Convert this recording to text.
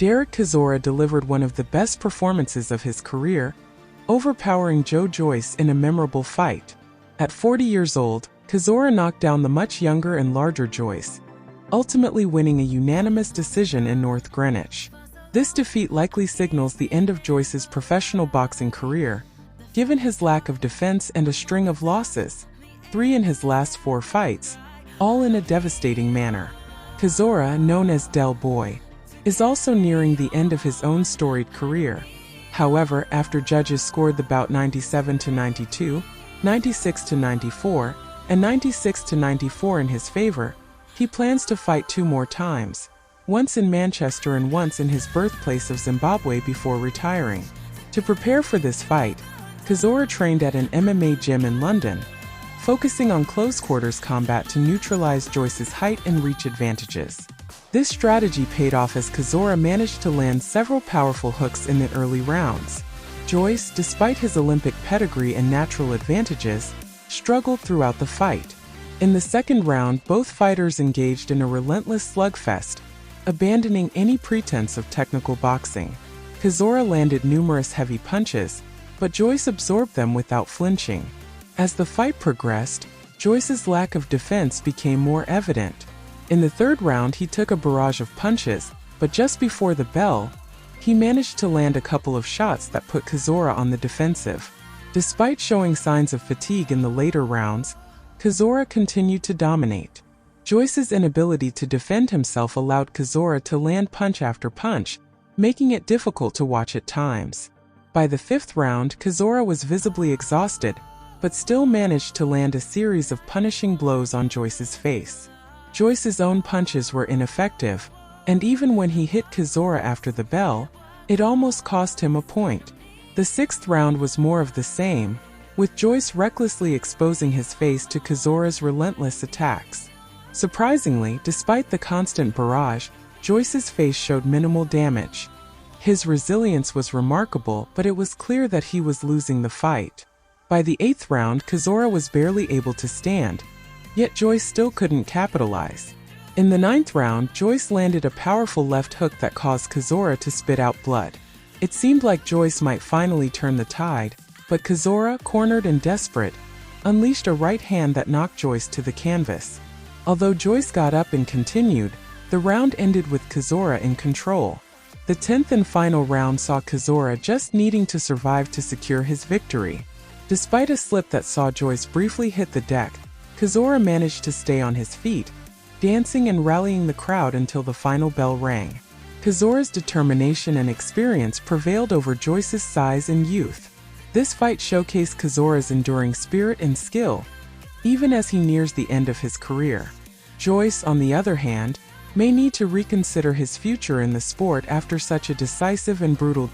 Derek Chisora delivered one of the best performances of his career, overpowering Joe Joyce in a memorable fight. At 40 years old, Chisora knocked down the much younger and larger Joyce, ultimately winning a unanimous decision in North Greenwich. This defeat likely signals the end of Joyce's professional boxing career, given his lack of defense and a string of losses, 3 in his last 4 fights, all in a devastating manner. Chisora, known as Del Boy, is also nearing the end of his own storied career. However, after judges scored the bout 97-92, 96-94, and 96-94 in his favor, he plans to fight 2 more times, once in Manchester and once in his birthplace of Zimbabwe before retiring. To prepare for this fight, Chisora trained at an MMA gym in London, focusing on close-quarters combat to neutralize Joyce's height and reach advantages. This strategy paid off as Chisora managed to land several powerful hooks in the early rounds. Joyce, despite his Olympic pedigree and natural advantages, struggled throughout the fight. In the second round, both fighters engaged in a relentless slugfest, abandoning any pretense of technical boxing. Chisora landed numerous heavy punches, but Joyce absorbed them without flinching. As the fight progressed, Joyce's lack of defense became more evident. In the third round, he took a barrage of punches, but just before the bell, he managed to land a couple of shots that put Chisora on the defensive. Despite showing signs of fatigue in the later rounds, Chisora continued to dominate. Joyce's inability to defend himself allowed Chisora to land punch after punch, making it difficult to watch at times. By the 5th round, Chisora was visibly exhausted, but still managed to land a series of punishing blows on Joyce's face. Joyce's own punches were ineffective, and even when he hit Chisora after the bell, it almost cost him a point. The 6th round was more of the same, with Joyce recklessly exposing his face to Chisora's relentless attacks. Surprisingly, despite the constant barrage, Joyce's face showed minimal damage. His resilience was remarkable, but it was clear that he was losing the fight. By the 8th round, Chisora was barely able to stand, yet Joyce still couldn't capitalize. In the 9th round, Joyce landed a powerful left hook that caused Chisora to spit out blood. It seemed like Joyce might finally turn the tide, but Chisora, cornered and desperate, unleashed a right hand that knocked Joyce to the canvas. Although Joyce got up and continued, the round ended with Chisora in control. The 10th and final round saw Chisora just needing to survive to secure his victory. Despite a slip that saw Joyce briefly hit the deck, Chisora managed to stay on his feet, dancing and rallying the crowd until the final bell rang. Chisora's determination and experience prevailed over Joyce's size and youth. This fight showcased Chisora's enduring spirit and skill, even as he nears the end of his career. Joyce, on the other hand, may need to reconsider his future in the sport after such a decisive and brutal